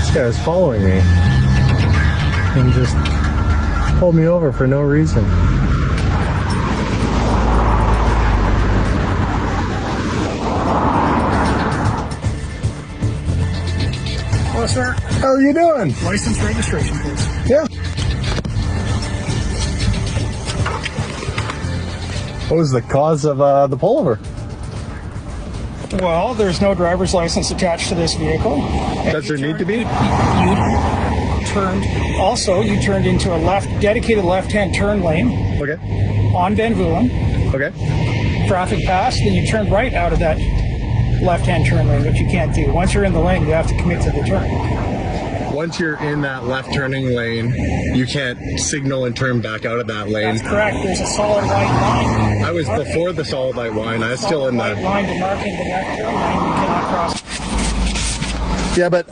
this guy was following me and just pulled me over for no reason. Hello, sir. How are you doing? License registration, please. Yeah. What was the cause of the pullover? Well, there's no driver's license attached to this vehicle. Does there need to be? You turned into a dedicated left-hand turn lane Okay. on Van Vulen. Okay. Traffic passed, then you turn right out of that left-hand turn lane, which you can't do. Once you're in the lane, you have to commit to the turn. Once you're in that left turning lane, you can't signal and turn back out of that lane. That's correct. There's a solid white line. I was before the solid light line. I was still in White that. line demarcating the left turn lane. You cannot cross. Yeah, but